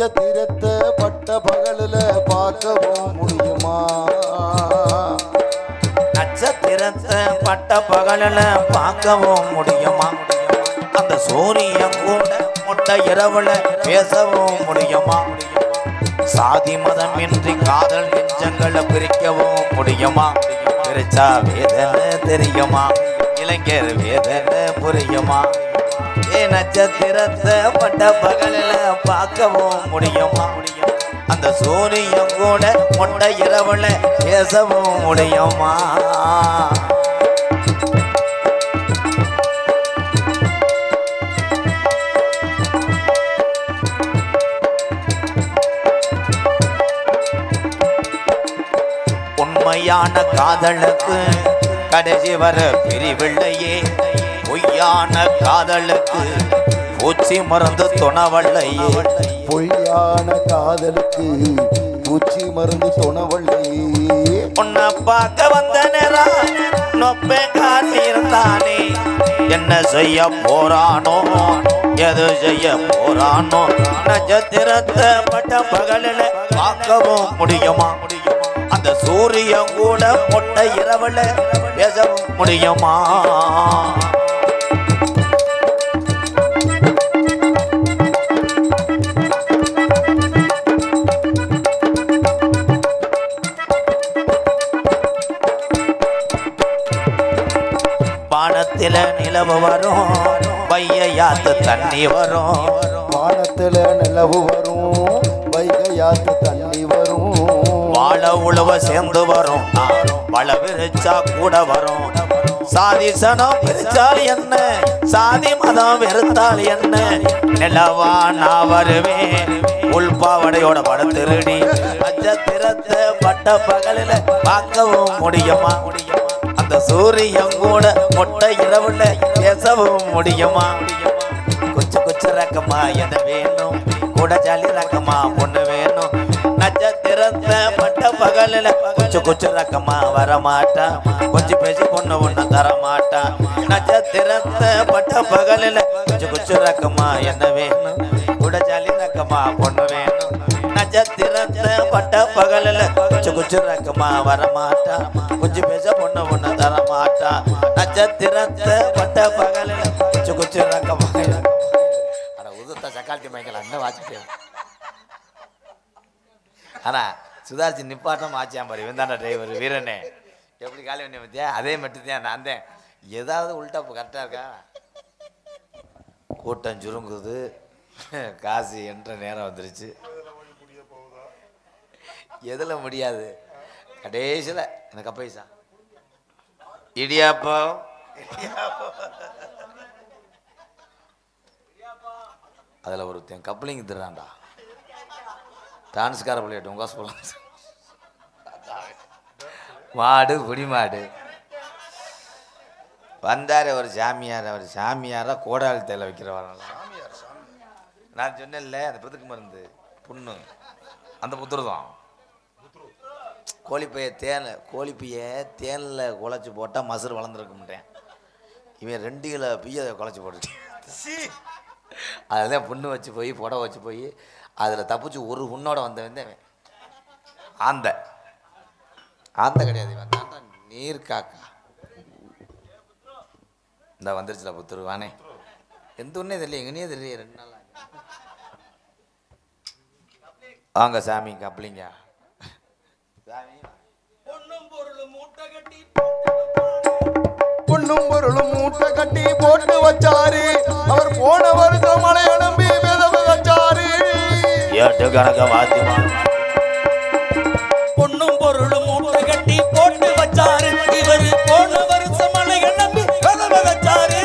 நட்சத்திரத்தை பட்ட பகலில் பார்க்கவும் முடியுமா? நட்சத்திரத்தை பட்ட பகலில் பார்க்கவும் முடியுமா? அந்த சூரியன் கூட முட்டை இரவுல பேசவும் முடியுமா? சாதி மதம் இன்றி காதல் நெஞ்சங்களை பிரிக்கவும் முடியுமா? பிரிச்சா வேதனை தெரியுமா? இளைஞர் வேதனை புரியுமா? நட்சத்திரத்தை பட்ட பகலில் பார்க்கவும் முடியுமா? அந்த சூரியன் கூட முட்டை இரவுல பேசவும் முடியுமா? உண்மையான காதலுக்கு கடைசி வர பிரிவில்லையே, பொய்யான காதலுக்கு பூச்சி மருந்து துணவல்லையே. பொய்யான காதலுக்கு பூச்சி மருந்து துணவல்லையே. உன்னை பார்க்க வந்த நேரம் நொப்பேக்காரி இருந்தானே, என்ன செய்ய போறானோ எது செய்ய போறானோ? நட்சத்திரத்தை பட்ட பகலில் பார்க்கவும் முடியுமா? அந்த சூரியன் கூட முட்டை இரவுல பேசவும் முடியுமா? வானத்தில நிலவு வரும், வையாத்து தண்ணி வரும். வானத்தில நிலவு வரும், வையாத்து தண்ணி வரும். வாழ உழவ சேர்ந்து வரும், வள விரிச்சா கூட வரும். சாதி சனம் பிரிச்சால் என்ன, சாதி மதம் வெறுத்தால் என்ன? நிலவா நான் வருவேன் உள்பாவடையோட படத்திருடி. நட்சத்திரத்தை பட்ட பகலில் பார்க்கவும் முடியுமா? அந்த சூரியன் கூட முட்டை இரவுல பேசவும் முடியுமா? கொச்சு கொச்சு ரக்கமா என்ன வேணும், கூட ஜாலி ரக்கமா பொண்ணு வேணும். நட்சத்திரத்தை பட்ட பகலில் கொச்சு கொச்சு ரக்கமா வரமாட்டா, கொஞ்சம் பேசி பொண்ணு ஒண்ணு தரமாட்டா. நட்சத்திரத்தை பட்ட பகலில் கொச்சு கொச்சு ரக்கமா என்ன வேணும், கூட ஜாலி ரக்கமா பொண்ணு வேணும். நட்சத்திரத்தை பட்ட பகலில் கொச்சு கொச்சு ரக்கமா வரமாட்டா, கொஞ்சம் பேச பொண்ணு ஒண்ணு தரமாட்டா. நட்சத்திரத்தை பட்ட பகலில் கொச்சு கொச்சு ரக்கமா. உதுத்த சக்காலத்தி மைக்கல அண்ணன் வாசிப்பேன். ஆனா சுதாரிச்சு நிப்பாட்டம் ஆச்சியாம் பாரு, இவன் தானே டிரைவர் வீரனே. எப்படி காலி பண்ணி பத்தியா? அதே மட்டும் தான் நான் தான். ஏதாவது உள்டா கரெக்டாக இருக்கா? கூட்டம் சுருங்குது, காசு என்ற நேரம் வந்துருச்சு. எதில் முடியாது? கடைசியில் இந்த கப்பைசா இடியாப்பா அதில் ஒருத்தன் கப்ளிங் தர்றான்டா. டான்ஸ்கார பிள்ளைட்டு உங்க சொல்லலாம். மாடு குடி மாடு வந்தார் ஒரு சாமியார். அவர் சாமியாரா கோடாளி தைல வைக்கிறவர. நான் சொன்னேன்ல அந்த புதுக்கு மருந்து புண்ணு, அந்த புத்துரு தான். கோழிப்பையை தேனில் குழச்சி போட்டால் மசுறு வளர்ந்துருக்க மாட்டேன். இவன் 2 கிலோ பீயை குழச்சி போட்டுட்டேன். அதில் தான் புண்ணு வச்சு போய் புடவை வச்சு போய் அதில் தப்பிச்சு ஒரு புண்ணோட வந்தவன் ஆந்த கிடையாது. இவன் தாண்டா நீர் காக்கா. இந்த வந்துருச்சுல புத்துரு வானே. எந்த ஒன்றே தெரியல, எங்கன்னே தெரியல. 2 நாள் வாங்க சாமி கப்ளிங்க. பொண்ணும் பொருளும் மூட்டை கட்டி போட்டு வச்சாரு. அவர் போன வருஷம் மலை எழும்பி விதவு வச்சாரு. ஏட்டு கணக்க வாத்திமா. பொண்ணும் பொருளும் மூட்டை கட்டி போட்டு வச்சாரு. இவர் போன வருஷம் மலை எழும்பி விதவு வச்சாரு.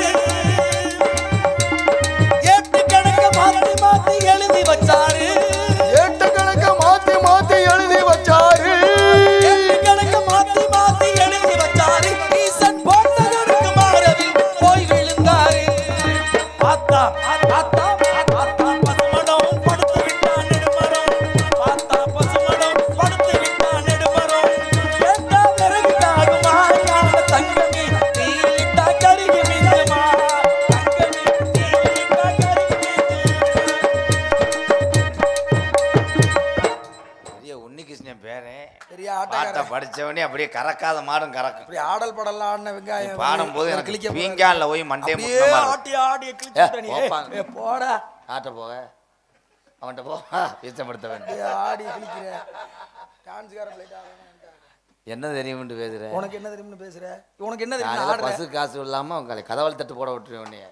ஏட்டு கணக்க மாத்தி மாத்தி எழுதி வச்சாரு. ஏட்டு கணக்க மாத்தி மாத்தி எழுதி வச்சாரு. ஏட்டு கணக்க மாத்தி மாத்தி எழுதி வச்சாரு. ஈசன் போட்டதற்கு மாறவில் போய் விழுந்தாரு. பார்த்தா பார்த்தா பார்த்தா பசுமடம் படுத்து விட்டான் நெடுமரம். பார்த்தா பசுமடம் படுத்து விட்டான் நெடுமரம். கேட்டா விறகு தாகுமா ஞான தங்கமே, தீயிட்டா கருகி மிஞ்சுமா. தங்கமே தீயிட்டா கருகி மிஞ்சுமா. படிச்சவனே அப்படியே கறக்காத மாடும் கறக்கும். இப்படி ஆடல் படலாம் ஆடின வெங்காயம் பாடும்போது எனக்கு கிளிக்க பீங்கான்ல போய் மண்டே ஆட்டி ஆடி கிழிச்சு போடா ஆட்ட போக அவன்கிட்ட போ இஷ்டப்படுத்தவன் ஆடி கிழிக்கிற டான்ஸ்கார பிளேட் ஆடுறான். என்ன தெரியும்னு பேசுற? உனக்கு என்ன தெரியும்னு பேசுற? உனக்கு என்ன தெரியும்? பசு காசு இல்லாம உங்களை கதவல் தட்டு போட விட்டுருவேன் உன்னைய.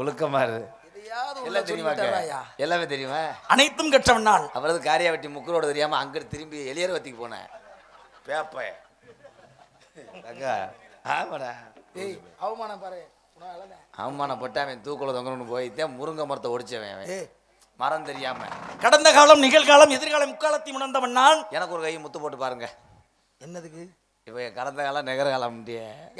ஒழுக்கமா இருக்கு. எல்லாம் தெரியுமா? எல்லாமே தெரியுமா? அனைத்தும் கற்றவன் நான். அவரது காரியா வெட்டி முக்கரோட தெரியாம அங்கிட்டு திரும்பி எளியர் வத்திக்கு போனேன். பேப்ப ஆமாடா. ஏய் அவமானம் பாரு. அவமானப்பட்டு அவன் தூக்குல தொங்கணும்னு போயிட்டேன். முருங்கை மரத்தை ஒடிச்சவன் அவன் மரம் தெரியாம. கடந்த காலம் நிகழ்காலம் எதிர்காலம் முக்காலத்தையும் உணர்ந்தவன் நான். எனக்கு ஒரு கை முத்து போட்டு பாருங்க. என்னதுக்கு? இப்ப கடந்த காலம் நிகழ்காலம்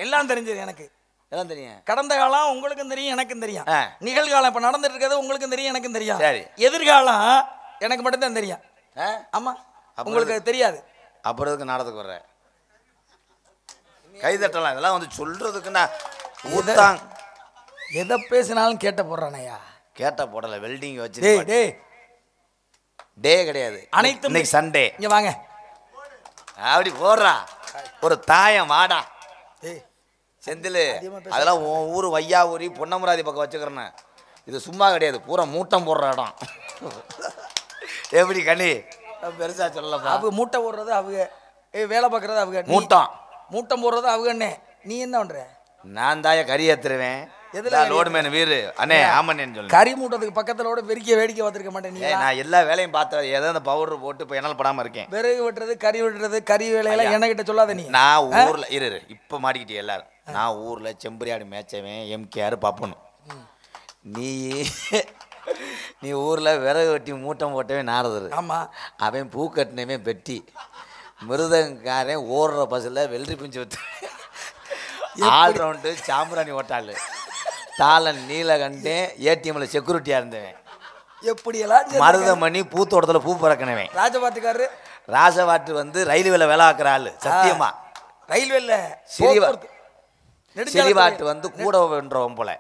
எல்லாம் தெரிஞ்சது எனக்கு. எல்லாம் தெரியும். கடந்த காலம் உங்களுக்கும் தெரியும் எனக்கும் தெரியும். நிகழ்காலம் இப்ப நடந்துட்டு இருக்கிறது உங்களுக்கும் தெரியும் எனக்கும் தெரியும். சரி. எதிர்காலம் எனக்கு மட்டும் தான் தெரியும். ஆமா உங்களுக்கு தெரியாது. அப்புறம் நாடகத்துக்கு வர்ற கை தட்டலாம். இதெல்லாம் வந்து சொல்றதுக்கு நான் ஊத்தாங் எதை பேசினாலும் கேட்ட போடுறானையா. கேட்ட போடல வெல்டிங் வச்சு டே கிடையாது. அனைத்தும் இன்னைக்கு சண்டே. இங்க வாங்க அப்படி போடுறா ஒரு தாயம் வாடா ஏய் செந்தில். அதெல்லாம் உன் ஊர் வையாவூரி பொன்னமராதி பக்கம் வச்சுக்கிறேன்னு. இது சும்மா கிடையாது, பூரா மூட்டம் போடுற இடம். எப்படி கனி பெருசா சொல்லப்பா. அவங்க மூட்டை போடுறது அவங்க, வேலை பார்க்கறது அவங்க. மூட்டம் போடுறது அவங்கண்ணே. நீ என்ன பண்ற? நான் தாய கறி ஏத்துருவேன். எதுல லோடுமேன் வீரு அண்ணே ஆமண்ணேன்னு சொல்லு. கறி மூட்டத்துக்கு பக்கத்துல பெருக்கிய வேடிக்கை பார்த்துருக்க மாட்டேன். நீ நான் எல்லா வேலையும் பார்த்தேன். ஏதோ அந்த பவுடர் போட்டு இப்போ என்னால் படாம இருக்கேன். விறகு வெட்டுறது கறி வெட்டுறது கறி வேலையெல்லாம் என்கிட்ட சொல்லாத நீ. நான் ஊர்ல இரு இப்ப மாட்டிக்கிட்டே எல்லாரும். நான் ஊர்ல செம்பரியாடு மேய்ச்சவன் எம்கேஆர் பாப்பணும். நீ ஊர்ல விறகு வெட்டி மூட்டம் போட்டவன் நாரதர். ஆமா அவன் பூ கட்டினவே பெட்டி மிருதங்காரன் ஓடுற பஸ்ஸில் வெள்ளரி பிஞ்சு விட்டு ஆல்ரவுண்டு சாம்பிராணி ஓட்டாள் தாளன் நீலகண்டேன் ஏடிஎம்ல செக்யூரிட்டியா இருந்தவன். எப்படியெல்லாம் மருதமணி பூத்தோட்டத்தில் பூ பறக்கணவன். ராஜபாட்டுக்காரரு ராஜபாட்டு வந்து ரயில்வேல வேலை ஆக்குற ஆளு. சத்தியமா ரயில்வேல சிறிவாட்டு வந்து கூட வென்றவன் போல.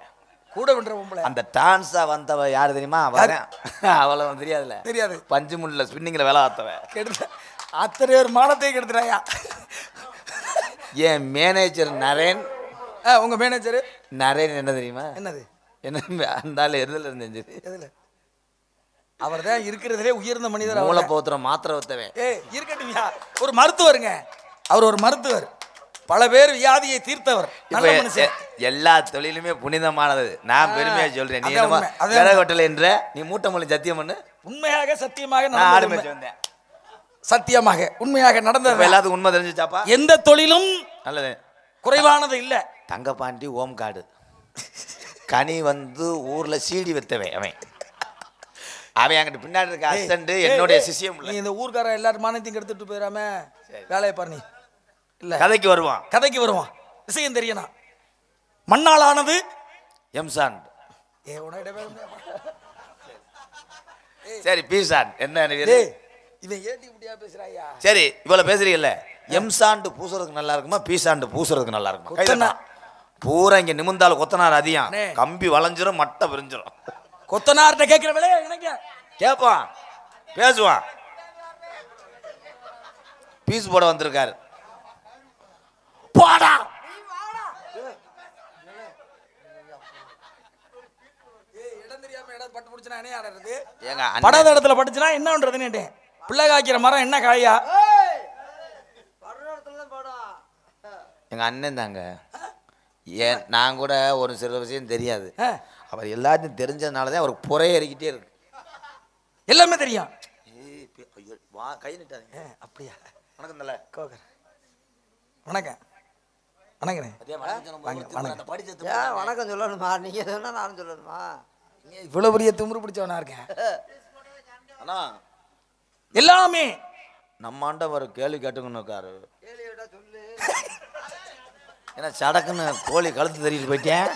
கூட வென்றவன் போல. அந்த டான்ஸா வந்தவ யாரு தெரியுமா? அவளை தெரியாதுல. தெரியாது. பஞ்சு முள்ள ஸ்பின்னிங்ல வேலை ஆத்தவன். கெடுத்த அத்தனை ஒரு மானத்தை கெடுத்துறாயா. என் மேனேஜர் நரேன். உங்க மேனேஜர் நரேன் என்ன தெரியுமா? என்னது? என்ன அந்த எதுல இருந்துச்சு? எதுல? அவர் தான் இருக்கிறதுலே உயர்ந்த மனிதர். மூலப்போத்திரம் மாத்திரை வைத்தவன். இருக்கட்டும், ஒரு மருத்துவருங்க. அவர் ஒரு மருத்துவர், பல பேர் வியாதியை தீர்த்தவர். எல்லா தொழிலுமே புனிதமானது. நான் பெருமையா சொல்றேன். நீ விறகோட்டல் என்ற நீ மூட்டை மொழி சத்தியம் பண்ணு. உண்மையாக சத்தியமாக நான் ஆடு மேய்ச்சி வந்தேன். சத்தியமாக உண்மையாக நடந்தது. எல்லாத்துக்கும் உண்மை தெரிஞ்சுச்சாப்பா? எந்த தொழிலும் நல்லது குறைவானது இல்ல. தங்கப்பாண்டி ஓம் காடு கனி வந்து ஊர்ல சீடி வைத்தவன் அவன். அவன் அங்கிட்டு பின்னாடி இருக்க அசிஸ்டன்ட் என்னுடைய சிஷ்யம். நீ இந்த ஊர்க்கார எல்லாரும் மானத்தையும் கெடுத்துட்டு போயிடாம வேலையை பாரு. நீ இல்ல கதைக்கு வருவான். விஷயம் தெரியணும். மண்ணாலானது எம்சான். சரி பீசான் என்ன இவன் ஏட்டி இப்படியா பேசுறாயா? சரி இவ்வளவு பேசுறீங்கல்ல. எம்சாண்டு பூசுறதுக்கு நல்லா இருக்குமா பீசாண்டு பூசுறதுக்கு நல்லா இருக்குமா? பூரா இங்க நிமிந்தாலும் கொத்தனார் அதிகம். கம்பி வளைஞ்சிரும் மட்டை பிரிஞ்சிரும். கொத்தனார்ட்ட கேட்கிற வேலையா எனக்கு கேட்பான் பேசுவான். பீஸ் போட வந்திருக்காரு. போடா இடம் தெரியாம இடம் பட்டு முடிச்சுனா என்ன ஆடுறது? படாத இடத்துல பட்டுச்சுனா என்ன பண்றதுன்னு பிள்ளை காய்க்கிற மரம் என்ன காயா? எங்க அண்ணன் தாங்க. ஏன் நான் கூட ஒரு சில விஷயம் தெரியாது. அவர் எல்லாத்தையும் தெரிஞ்சதுனாலதான் அவருக்கு புறைய ஏறிக்கிட்டே இருக்கு. எல்லாமே தெரியும். கை நிட்டாதீங்க. அப்படியா? வணக்கம் தல. வணக்கம் வணக்கம். வணக்கம் சொல்லணுமா? நீங்க சொன்னா நானும் சொல்லணுமா? இவ்வளவு பெரிய திமிரு பிடிச்சவனா இருக்கேன். அண்ணா எல்லாமே நம்ம ஆண்டவர் கேள்வி கேட்டுக்கணுக்காரு. ஏன்னா சடக்குன்னு கோழி கழுத்து தெரிவிட்டு போயிட்டேன்.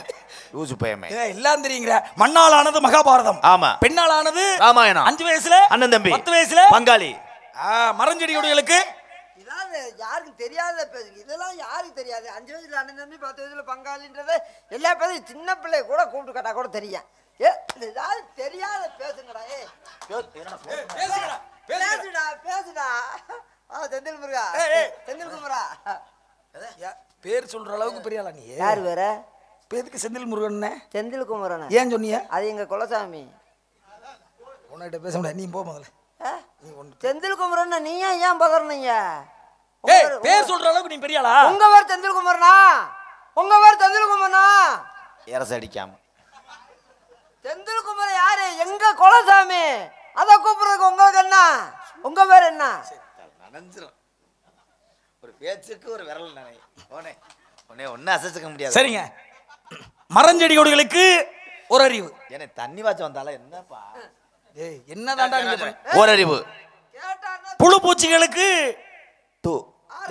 யூசு பயமே எல்லாம் தெரியுங்கிற. மண்ணாலானது மகாபாரதம். ஆமா. பெண்ணாலானது ராமாயணம். 5 வயசுல அண்ணன் தம்பி, 10 வயசுல பங்காளி. மரஞ்செடியுடையளுக்கு யாருக்கு தெரியாத பேசுங்க. இதெல்லாம் யாருக்கு தெரியாது? 5 வயசுல அண்ணன் தம்பி, 10 வயசுல பங்காளின்றது எல்லா பேரும் சின்ன பிள்ளை கூட கூப்பிட்டு கேட்டா கூட தெரியும். ஏதாவது தெரியாத பேசுங்கடா. பேசுடா பேசுடா. செந்தில் முருகா செந்தில் குமரா பேர் சொல்ற அளவுக்கு பெரிய ஆளா நீ? யார் வேற? பேருக்கு செந்தில் முருகன். செந்தில் குமரன் ஏன் சொன்னீங்க? அது எங்க குலசாமி. உன்கிட்ட பேச முடியாது, நீ போ முதல்ல. செந்தில் குமரன் நீ ஏன் பதறனீங்க? பேர் சொல்ற அளவுக்கு நீ பெரிய ஆளா? உங்க பேர் செந்தில் குமரனா? உங்க பேர் செந்தில் குமரனா? ஏரச அடிக்காம செந்தில் குமரன் யாரு? எங்க குலசாமி. அத கூப்பிடுறதுக்கு உங்களுக்கு என்ன? உங்க பேர் என்ன? நனைஞ்சிரும். ஒரு பேச்சுக்கு ஒரு விரல் நனை. போனே உன்னை ஒன்னும் அசைச்சுக்க முடியாது. சரிங்க. மரஞ்செடி கொடிகளுக்கு ஒரு அறிவு. ஏன்னா தண்ணி வாச்ச வந்தால என்னப்பா? ஏய் என்னதான்டா நீங்க ஒரு அறிவு. புழு பூச்சிகளுக்கு 2.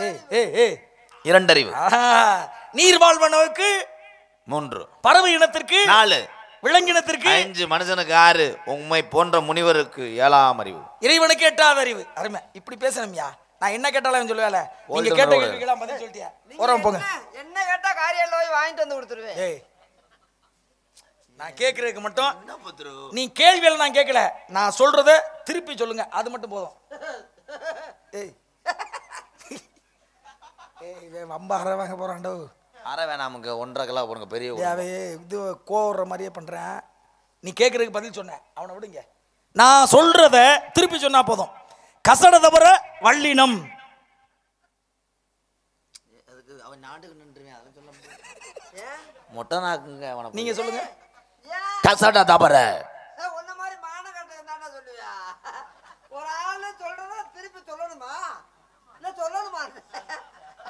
ஏய் ஏய் ஏய் 2 அறிவு. நீர் வாழ்வனவுக்கு 3. பறவை இனத்திற்கு 4. விலங்கினத்திற்கு 5. மனுஷனுக்கு 6. உண்மை போன்ற முனிவருக்கு 7ஆம் அறிவு. இறைவனுக்கு 8வது அறிவு. அருமை. இப்படி பேசணும்யா. நான் என்ன கேட்டாலும் சொல்லுவேல. நீங்க கேட்ட கேள்விக்கெல்லாம் பதில் சொல்லிட்டியா? ஓரம் போங்க. என்ன கேட்டா காரியல்ல போய் வாங்கிட்டு வந்து கொடுத்துருவேன். ஏய் நான் கேக்குறதுக்கு மட்டும் நீ கேள்வியில நான் கேட்கல. நான் சொல்றத திருப்பி சொல்லுங்க, அது மட்டும் போதும். ஏய் ஏய் வம்ப அரை வாங்க போறான்டோ. அரை வேணாமுங்க 1.5 கிலோ போடுங்க பெரிய. இது கோவற மாதிரியே பண்றேன். நீ கேட்கறதுக்கு பதில் சொன்ன, அவனை விடுங்க. நான் சொல்றத திருப்பி சொன்னா போதும். கசட தவிர வள்ளினம். அதுக்கு அவன் நாட்டுக்கு நின்றுவேன், அதை சொல்ல முடியாது. மொட்டை நாக்குங்க அவனை. நீங்க சொல்லுங்க. கசட தவிர உன்ன மாதிரி மான கட்டை தானே சொல்லுவியா? ஒரு ஆளு சொல்றத திருப்பி சொல்லணுமா? இல்ல சொல்லணுமா?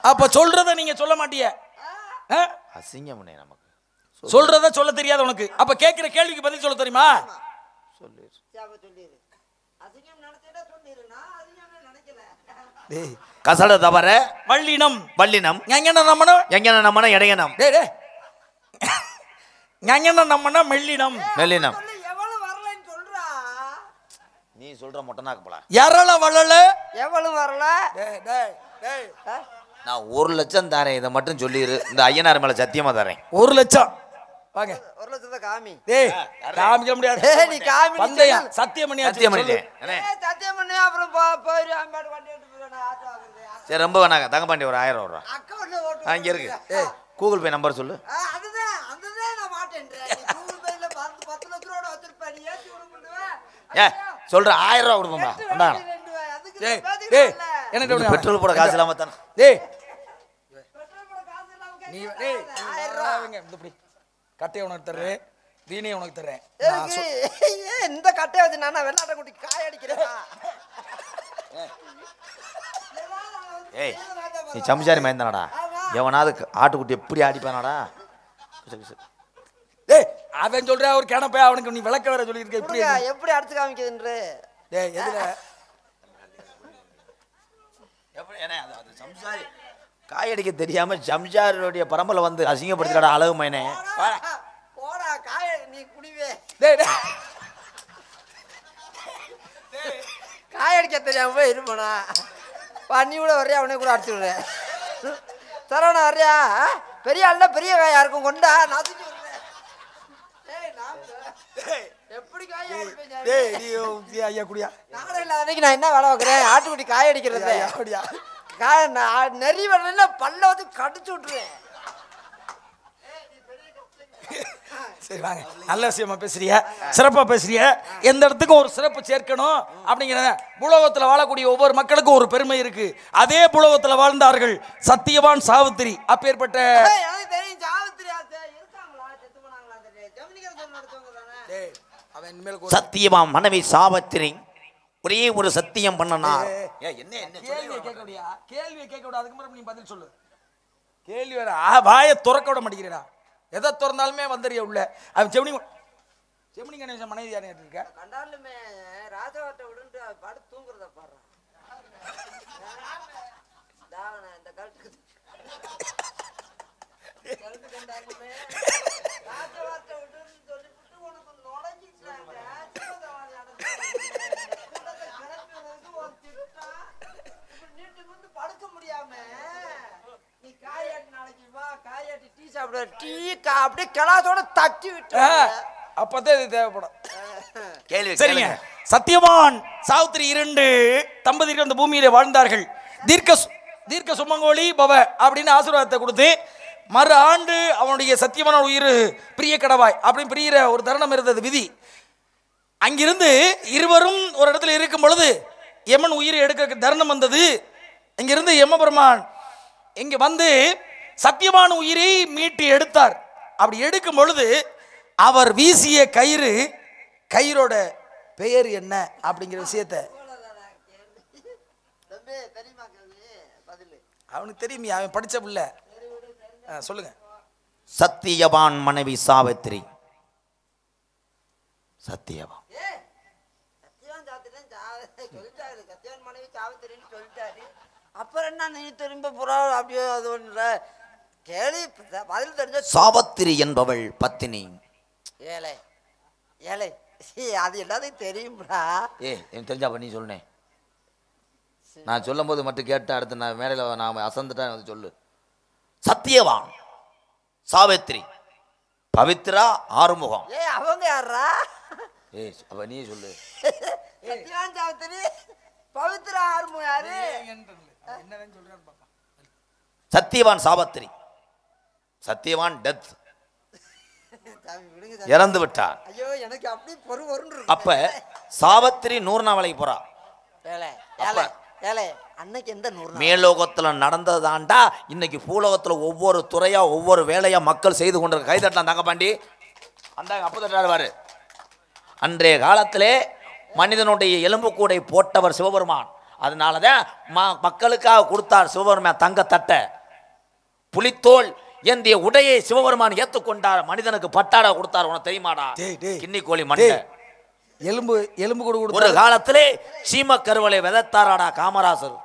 அப்ப சொல்றத நீங்க சொல்ல மாட்டீங்க. அசிங்கம்னே நமக்கு. சொல்றத சொல்ல தெரியாது உனக்கு. அப்ப கேட்கிற கேள்விக்கு பதில் சொல்ல தெரியுமா? சொல்லு. சொல்லிரு. அசிங்கம் நினைச்சேடா சொல்லிரு. நான் அசிங்கமே நினைக்கல. டேய் கசட தவிர வள்ளினம். வள்ளினம். எங்கன நம்மன எங்கன நம்மன இடையனம். டேய் டேய் எங்கன நம்மன மெல்லினம். மெல்லினம். எவ்வளவு வரலன்னு சொல்றா. நீ சொல்ற மொட்டை நாக்கு போல. எரள வளல எவ்வளவு வரல. டேய் டேய் டேய் நான் 1 லட்சம் தரேன், இதை மட்டும் சொல்லிரு. இந்த ஐயனார் மேல சத்தியமா தரேன். 1 லட்சம் வாங்க. 1 லட்சத்தை காமி. டேய் காமிக்க முடியாது. நீ காமி. பந்தயா சத்தியம் பண்ணி சத்தியம் பண்ணிட்டேன். சத்தியம் பண்ணி அப்புறம் போயிரு. அம்மாடு வண்டி எடுத்து போறேன். ஆட்டோ வாங்குறேன். சரி ரொம்ப வேணாங்க. தங்கப்பாண்டி ஒரு 1000 ரூபா. அக்கவுண்ட்ல ஓட்டு. இங்க இருக்கு. கூகுள் பே நம்பர் சொல்லு. அதுதான் நான் மாட்டேன்றேன். நீ கூகுள் பேல 10 லட்சம் ரூபாய் வச்சிருப்ப. நீ ஏத்தி விட பண்ணுவ. சொல்ற 1000 ரூபா கொடுப்போம்பா. கொண்டாங்க. டேய் டேய் என்ன பெட்ரோல் போட காசு இல்லாம தான. டேய் நீ டேய் 1000 ரூபாய்ங்க இப்படி கட்டைய உனக்கு தர்றேன், தீனியை உனக்கு தர்றேன். இந்த கட்டைய வச்சு நான் வெள்ளாட்ட குட்டி காய அடிக்கிறேன். ஏய் நீ சம்சாரி மயந்தானடா. எவனாவது ஆட்டுக்குட்டி எப்படி அடிப்பானாடா? டேய் அவன் சொல்ற ஒரு கேனப்பை அவனுக்கு நீ விளக்க வேற சொல்லி இருக்க. இப்படி எப்படி அடிச்சு காமிக்குதுன்ற. டேய் எதுல எப்படி என்ன அது சம்சாரி காய் அடிக்க தெரியாம சம்சாரியோட பரம்பரை வந்து அசிங்கப்படுத்திடா அழகு மயனே. போடா காய நீ குடிவே. டேய் டேய் காய அடிக்க தெரியாம போய் இருப்பனா. பண்ணி கூட வர்றியா? அவனே கூட அடிச்சு விடுறேன். சரவணா வர்றியா? பெரிய ஆள்னா பெரிய காயா இருக்கும். கொண்டா நசுக்கி விடுறேன். எப்படி காய அடிப்பேன்? டேய் நீ ஐயா குடியா. நாடகம் இல்லாத அன்னைக்கு நான் என்ன வேலை வைக்கிறேன்? ஆட்டுக்குட்டி காய அடிக்கிறது. அப்படியா? நெறி வரல பல்ல வந்து கடிச்சு விட்டுருவேன். சரி வாங்க. நல்ல விஷயமா பேசுறிய, சிறப்பா பேசுறிய. எந்த இடத்துக்கும் ஒரு சிறப்பு சேர்க்கணும் அப்படிங்கிறத. புலோகத்தில் வாழக்கூடிய ஒவ்வொரு மக்களுக்கும் ஒரு பெருமை இருக்கு. அதே புலோகத்தில் வாழ்ந்தார்கள் சத்தியவான் சாவித்திரி. அப்பேற்பட்ட எனக்கு தெரியும் சாவித்திரி இருக்காங்களா? செத்து போனாங்களா? சத்தியவான் மனைவி சாவித்திரி ஒரே ஒரு சத்தியம் பண்ணனா. கேள்வியை கேட்க விட. அதுக்கு முன்னாடி நீ பதில் சொல்லு. கேள்வி வேற வாயை திறக்க விட மாட்டேங்கிறா. எதை திறந்தாலுமே வந்துறிய உள்ள. அவன் செமினி கணேசன் மனைவி யாரு இருக்க? கண்டாலுமே ராஜாவட்ட விடுன்னு படுத்து தூங்குறத பாரு. இந்த கழுத்துக்கு கண்டாலுமே ராஜாவட்ட விடுன்னு சொல்லிவிட்டு உனக்கு நுழைஞ்சிட்டாங்க. படுக்க முடியாம நீ காயாட்டி நாளைக்கு வா. காயாட்டி டீ சாப்பிட. டீ அப்படியே கிளாஸோட தட்டி விட்டு அப்பதான் இது தேவைப்படும். கேள்வி சரிங்க. சத்தியவான் சாவித்திரி 2 தம்பதியர்கள் அந்த பூமியிலே வாழ்ந்தார்கள். தீர்க்க சுமங்கோலி பவ அப்படின்னு ஆசீர்வாதத்தை கொடுத்து மறு ஆண்டு அவனுடைய சத்தியமான உயிர் பிரிய கடவாய் அப்படின்னு பிரியிற ஒரு தருணம் இருந்தது விதி. அங்கிருந்து இருவரும் ஒரு இடத்துல இருக்கும் பொழுது யமன் உயிரை எடுக்க தருணம் வந்தது. இங்கிருந்து யமபெருமான் இங்க வந்து சத்தியமான உயிரை மீட்டு எடுத்தார். அப்படி எடுக்கும் பொழுது அவர் வீசிய கயிறோட பெயர் என்ன அப்படிங்கிற விஷயத்தை அவனுக்கு தெரியுமியா, அவன் படிச்ச புள்ள. சொல்லுங்க. சத்தியவான் மனைவி சாவித்திரி. சத்தியவான் அப்புறம் என்ன நீ திரும்ப புறா அப்படியோ அது ஒன்று கேள்வி பதில் தெரிஞ்ச சாவித்திரி என்பவள் பத்தினி. ஏழை ஏழை அது எல்லாத்தையும் தெரியும்டா. எனக்கு தெரிஞ்சா பண்ணி சொல்லுனேன். நான் சொல்லும் போது மட்டும் கேட்டு அடுத்து நான் மேடையில் நான் அசந்துட்டேன் வந்து சொல்லு. சத்தியவான் சாவித்திரி பவித்ரா ஆறுமுகம். அவங்க யாரா? அப்ப நீ சொல்லு. சத்தியவான் சாவித்திரி பவித்ரா ஆறுமுகம் யாரு? சத்தியவான் சாவித்திரி. சத்தியவான் டெத் இறந்து விட்டார். ஐயோ எனக்கு அப்படி பொறு. அப்ப சாவித்திரி 100 நாள் வேலைக்கு போறா. அன்னைக்கு எந்த 100 மேலோகத்துல நடந்ததாண்டா இன்னைக்கு பூலோகத்துல ஒவ்வொரு துறையா ஒவ்வொரு வேலையா மக்கள் செய்து கொண்டிருக்க. கைதட்டலாம் தங்க பாண்டி. அந்த அப்ப தட்டாடுவாரு. அன்றைய காலத்திலே மனிதனுடைய எலும்பு கூடை போட்டவர் சிவபெருமான். அதனாலதான் மக்களுக்காக கொடுத்தார் சிவபெருமான் தங்க தட்டை. புலித்தோல் ஏந்திய உடையை சிவபெருமான் ஏற்றுக்கொண்டார். மனிதனுக்கு பட்டாடா கொடுத்தார். உனக்கு தெரியுமாடா? கிண்ணி கோழி மண்டை எலும்பு கூட ஒரு காலத்திலே சீம கருவலை விதைத்தாராடா காமராசர்.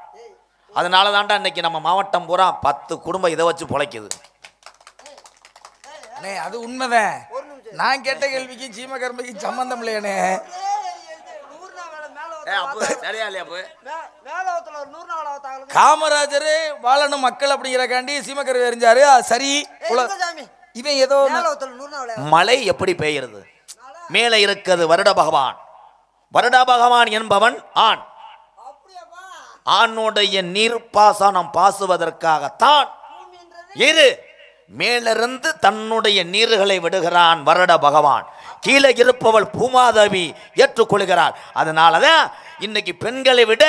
அதனால தாண்டா இன்னைக்கு நம்ம மாவட்டம் பூரா 10 குடும்பம் இதை வச்சு பொழைக்குது. அது உண்மைதான். நான் கேட்ட கேள்விக்கு சீம கரும்பைக்கு சம்பந்தம் இல்லையானே. காமராஜர் வாழணும் மக்கள் அப்படிங்கிறக்காண்டி சீமக்கருவை எரிஞ்சாரு. சரி, இவன் ஏதோ மழை எப்படி பெய்கிறது? மேலே இருக்கிறது வருட பகவான். வருட பகவான் என்பவன் ஆண். ஆணுடைய நீர்ப்பாசனம் பாசுவதற்காகத்தான் இரு மேலிருந்து தன்னுடைய நீர்களை விடுகிறான் வருட பகவான். கீழே இருப்பவள் பூமாதேவி ஏற்றுக்கொள்கிறார். அதனாலதான் இன்னைக்கு பெண்களை விட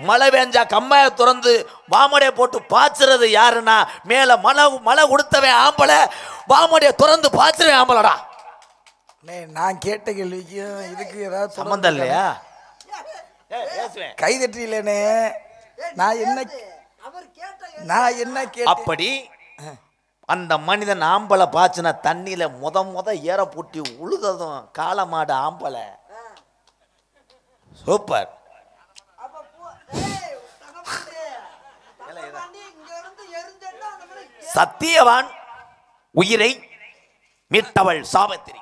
மழை பெஞ்சா கம்மாய திறந்து வாமடைய போட்டு பாய்ச்சுறது யாருன்னா மேல மழை கொடுத்தவன் ஆம்பளை, வாமடைய திறந்து பாய்ச்சுறவன் ஆம்பளடா. நான் கேட்ட கேள்விக்கு இதுக்கு ஏதாவது சம்பந்தம் இல்லையா? கை தட்டிலேனே. நான் என்ன கேட்டேன்? அப்படி அந்த மனிதன் ஆம்பளை பாய்ச்சின தண்ணியில முத ஏற பூட்டி உழுததும் காளமாடு ஆம்பளை. சூப்பர். சத்தியவான் உயிரை மீட்டவள் சாவித்திரி.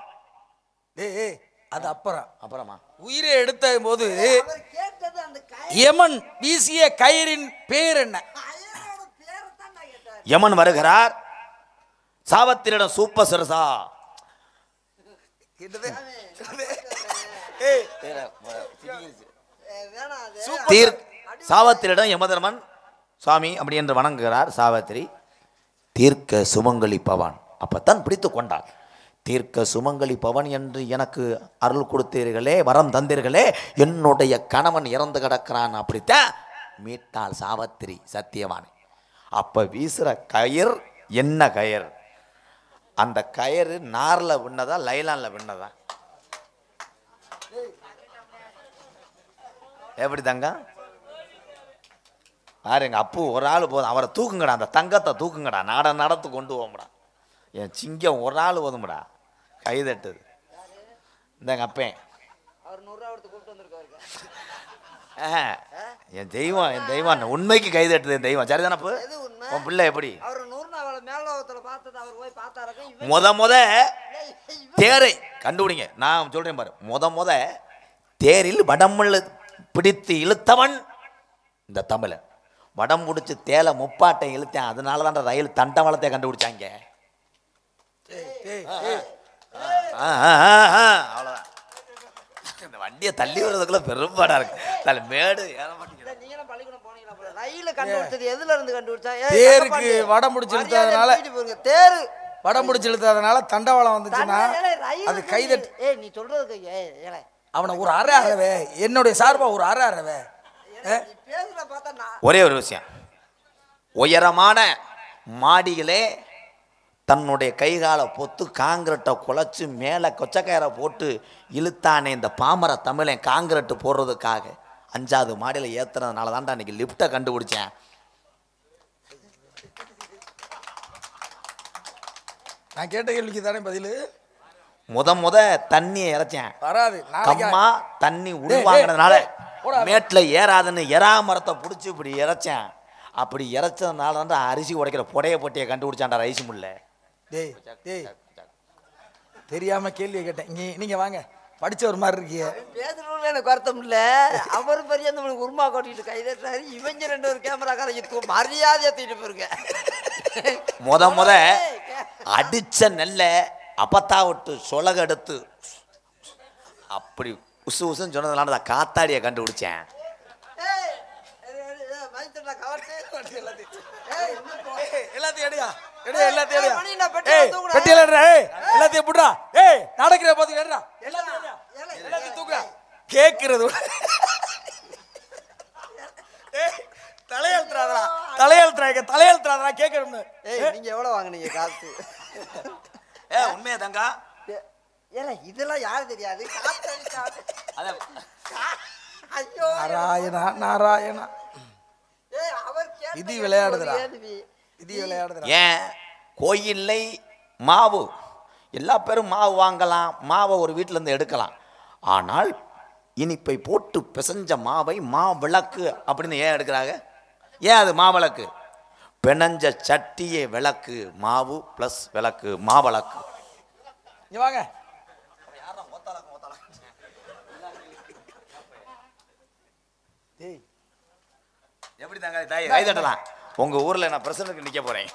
அது அப்புறமா உயிரை எடுத்த போது யமன் வீசிய கயிறின் பேர் என்ன? யமன் வருகிறார். சாவித்திரியிடம் சூப்பர் சிரசா சாவித்திரியிடம் யமதர்மன் சுவாமி அப்படி என்று வணங்குகிறார். சாவித்திரி தீர்க்க சுமங்கலி பவன். அப்பத்தான் பிடித்து கொண்டாள். தீர்க்க சுமங்கலி பவன் என்று எனக்கு அருள் கொடுத்தீர்களே, வரம் தந்தீர்களே, என்னுடைய கணவன் இறந்து கிடக்கிறான். அப்படித்தான் மீட்டாள் சாவித்திரி சத்தியவான். அப்ப வீசுற கயிர் என்ன கயிர்? அந்த கயிறு நார்ல விண்ணதா லைலான்ல விண்ணதா? எப்படி தங்க? யாரு எங்க அப்பு ஒரு ஆள் போதும். அவரை தூக்குங்கடா, அந்த தங்கத்தை தூக்குங்கடா, நடத்து கொண்டு போகும்டா. என் சிங்கம் ஒரு ஆள் போதும்டா. கைதட்டுது இந்த எங்க அப்பேன். என் தெய்வம் உண்மைக்கு கைதட்டுது என் தெய்வம். சரிதானப்பு? உன் பிள்ளை எப்படி முத தேரை கண்டுபிடிங்க. நான் சொல்றேன் பாரு. முத தேரில் வடமுள்ள பிடித்து இழுத்தவன் இந்த தமிழன். வடம் பிடிச்சி தேலை முப்பாட்டை இழுத்தேன். அதனால தான் ரயில் தண்டவளத்தை கண்டுபிடிச்சாங்க. அவ்வளவுதான். இந்த வண்டியை தள்ளி வர்றதுக்குள்ள பெரும்பாடா இருக்கு. மேடு ஏற மாட்டேங்குது. ரயில கண்டுபிடிச்சது எதுல இருந்து கண்டுபிடிச்சா? தேருக்கு வடை முடிச்சு இழுத்ததுனால தேரு வடை முடிச்சு இழுத்ததுனால தண்டவாளம் வந்துச்சுன்னா அது கைதட்டு. ஏய் நீ சொல்றதுக்கு ஏலே அவனை ஒரு அரை அறவே என்னுடைய சார்பா ஒரு அரை அறவே பேசுற பார்த்தா ஒரே ஒரு விஷயம், உயரமான மாடியிலே தன்னுடைய கைகாலை பொத்து காங்கிரட்டை குலைச்சு மேலே கொச்சக்கயிறை போட்டு இழுத்தானே இந்த பாமர தமிழன் காங்கிரட்டு போடுறதுக்காக 5வது மாடியில் ஏற்றுறதுனால தான்டா அன்றைக்கி லிஃப்ட்டை கண்டுபிடிச்சேன். நான் கேட்ட கேள்விக்கு தானே பதில். முத தண்ணியை இறைச்சேன் வராது. கம்மா தண்ணி உள்வாங்கினதுனால மேட்டில் ஏறாதுன்னு மரத்தை பிடிச்சி இப்படி இறைச்சேன். அப்படி இறைச்சதுனால தான் அரிசி உடைக்கிற புடைய பொட்டியை கண்டுபிடிச்சான்டா ரைஸ் முல்ல. டேய் டேய் தெரியாம கேள்வியை கேட்டேன். நீங்க வாங்க படிச்ச ஒரு மாதிரி இருக்கீங்க. பேசணும்னு எனக்கு வருத்தம் இல்ல. அவரும் பெரிய நம்மளுக்கு உருமா கொட்டிட்டு கைதாரு. இவங்க 2 ஒரு கேமரா காரங்க மரியாதையா தூக்கிட்டு போயிருங்க. முத அடிச்ச நெல்ல அப்பத்தா விட்டு சொலக எடுத்து அப்படி உசு உசுன்னு சொன்னதுனால தான் காத்தாடியை கண்டுபிடிச்சேன். எல்லாத்தையும் எடுயா எல்லாத்தையும் புடுறா. ஏய் நடக்கிற பாத்தீங்க எல்லாத்தையும் தூக்குறா. கேக்குறது தலையெழுத்துறாதா கேட்கணும்னு. நீங்க எவ்வளவு வாங்குனீங்க காசு? உண்மையா தங்கா? ஏல இதெல்லாம் யாரு தெரியாது. ஐயோ நாராயணா நாராயணா. விதி விளையாடுதுடா, விதி விளையாடுதுடா. ஏன் கோயில்லை மாவு எல்லா பேரும் மாவு வாங்கலாம், மாவை ஒரு வீட்டில இருந்து எடுக்கலாம். ஆனால் இனிப்பை போட்டு பிசைஞ்ச மாவை விளக்கு அப்படின்னு ஏன் எடுக்கிறாங்க? ஏன் அது மாவிளக்கு? பிணைஞ்ச சட்டியே விளக்கு, மாவு பிளஸ் விளக்கு மாவிளக்கு. வாங்க எப்படி தாங்க கை தட்டலாம்? உங்க ஊர்ல நான் பிரசிடன்ட்க்கு நிக்க போறேன்.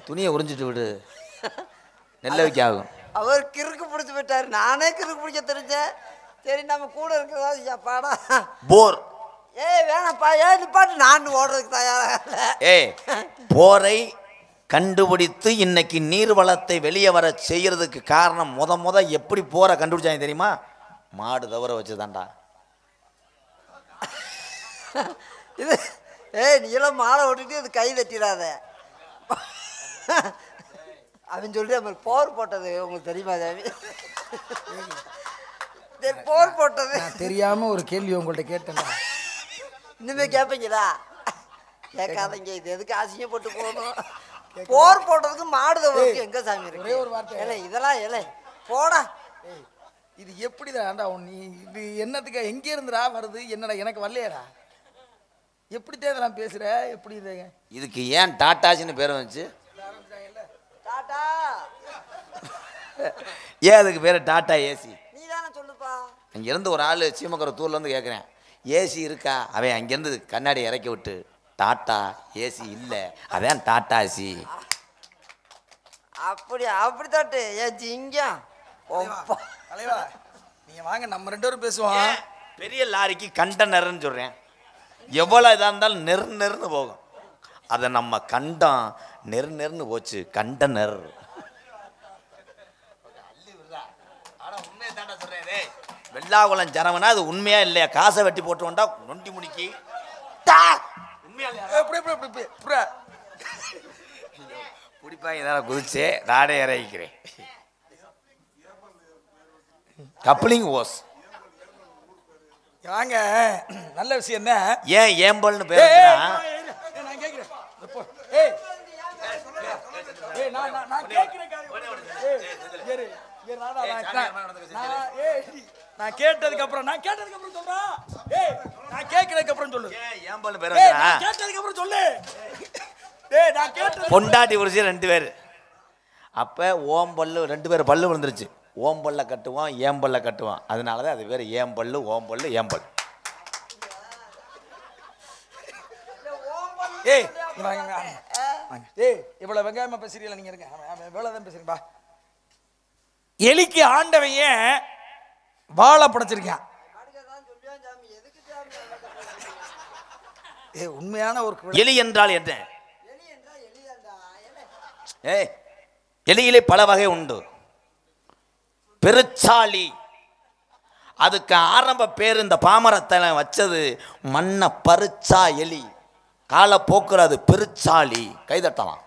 துணியை உறிஞ்சிட்டு விடு, நெல்ல வைக்க ஆகும். அவர் கிறுக்கு பிடிச்சி போயிட்டாரு. நானே கிறுக்கு பிடிக்க தெரிஞ்சேன். சரி நம்ம கூட இருக்கிறதா பாடா போர். வேணாப்பா நிப்பாட்டு. நான் ஓடுறதுக்கு தயாராக. போரை கண்டுபிடித்து இன்னைக்கு நீர்வளத்தை வெளியே வர செய்யறதுக்கு காரணம் முத எப்படி போரை கண்டுபிடிச்சாங்க தெரியுமா? மாடு தவற வச்சுதான்டா. இது நீளம் மாலை ஓட்டிட்டு இது கை தட்டிடாத. அவன் சொல்லி நம்ம போர் போட்டது உங்களுக்கு தெரியுமா? போர் போட்டது தெரியாம ஒரு கேள்வி உங்கள்ட்ட கேட்டேன். இனிமே கேட்பீங்களா? கேட்காதீங்க. இது எதுக்கு அசிங்க போட்டு போகணும்? போர் போட்டதுக்கு மாடுதவருக்கு எங்க சாமி இருக்கு? ஒரே ஒரு வார்த்தை இதெல்லாம் போடா. இது எப்படிதான்டா நீ இது என்னத்துக்கு எங்க இருந்துடா வருது? என்னடா எனக்கு வரலையாடா? எப்படி தேவைதான் பேசுற? எப்படி இது? இதுக்கு ஏன் டாட்டாச்சின்னு பேர் வந்துச்சு? டாடா. ஏன் அதுக்கு பேரு டாட்டா ஏசி? நீ தானே சொல்லுப்பா. அங்கிருந்து ஒரு ஆள் சீமக்கரத்தூர்ல இருந்து கேட்குறேன், ஏசி இருக்கா? அவன் அங்கேருந்து கண்ணாடி இறக்கி விட்டு டாட்டா ஏசி இல்லை, அதான் டாட்டாசி. அப்படி தட்டு ஏன் ஜிங்கம் தலைவா. நீங்க வாங்க நம்ம 2 பேரும் பேசுவோம். பெரிய லாரிக்கு கண்டனர்ன்னு சொல்றேன். எவ்வளவு இதா இருந்தாலும் நெருன்னு போகும். அதை நம்ம கண்டம் நெருன்னு போச்சு, கண்டனர். வெள்ளாகுளம் ஜனவனா அது உண்மையா இல்லையா? காசை வெட்டி போட்டுவா நொண்டி முடிக்கி குடிப்பாங்க இதெல்லாம் குதிச்சு நாடே இறங்கிக்கிறேன். Coupling hose. வாங்க நல்ல விஷயம் என்ன? ஏன் ஏம்பல்னு பேர்? நான் கேட்கிறேன். நான் கேட்டதுக்கு அப்புறம் சொல்றா. நான் கேட்கறதுக்கு அப்புறம் சொல்லு. ஏம்பல்னு பேர் கேட்டதுக்கு அப்புறம் சொல்லு. பொண்டாட்டி புரிச்சு 2 பேர். அப்ப ஓம்பல்லு 2 பேர் பல்லு விழுந்துருச்சு. ஓம்பல்ல கட்டுவான், ஏம்பல்ல கட்டுவான். அதனாலதான் அது பேர் ஏம்பல்லு, ஓம்பல்லு, ஏம்பல். இவ்வளவு வெங்காயமா பேசுறீங்களா? நீங்க இருங்க, இவ்வளவுதான் பேசுறீங்க. எலிக்கு ஆண்டவன் ஏன் வாழை படைச்சிருக்கான்? உண்மையான ஒரு எலி என்றால் என்ன? எலியிலே பல வகை உண்டு. பெருச்சாளி, அதுக்கு ஆரம்ப பேர் இந்த பாமரத்தை வச்சது மண்ண பறிச்சா எலி, காலப்போக்கில் அது பெருச்சாளி. கைதட்டலாம்.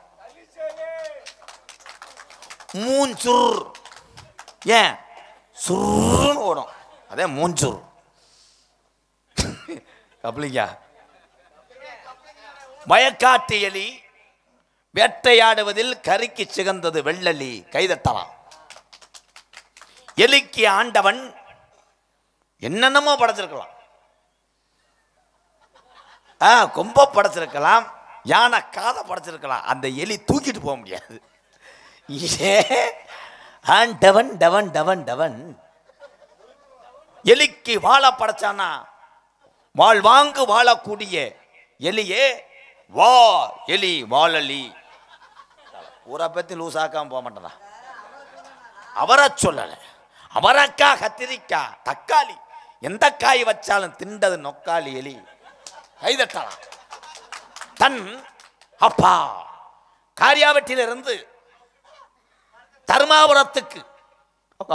மூஞ்சூர், ஏன் சுருன்னு ஓடும், அதே மூஞ்சூர். அப்படிங்க. வயக்காட்டு எலி, வேட்டையாடுவதில் கறிக்கு சிகந்தது வெள்ளலி. கைதட்டலாம். எலிக்கு ஆண்டவன் என்னென்னமோ படைச்சிருக்கலாம். கொம்ப படைச்சிருக்கலாம், யானை காதை படைச்சிருக்கலாம். அந்த எலி தூக்கிட்டு போக முடியாது. ஆண்டவன் டவன் டவன் டவன் எலிக்கு வாழ படைச்சானா, வாழ்வாங்கு வாழக்கூடிய எலியே வா எலி வாழலி. ஊரை பத்தி லூசாக்காம போக மாட்டேனா? அவரை சொல்லல. அவரக்காய், கத்திரிக்காய், தக்காளி, எந்த காய் வச்சாலும் திண்டது நொக்காளி எலி. கைதட்டலாம். தன் அப்பா காரியாவட்டிலிருந்து தர்மாபுரத்துக்கு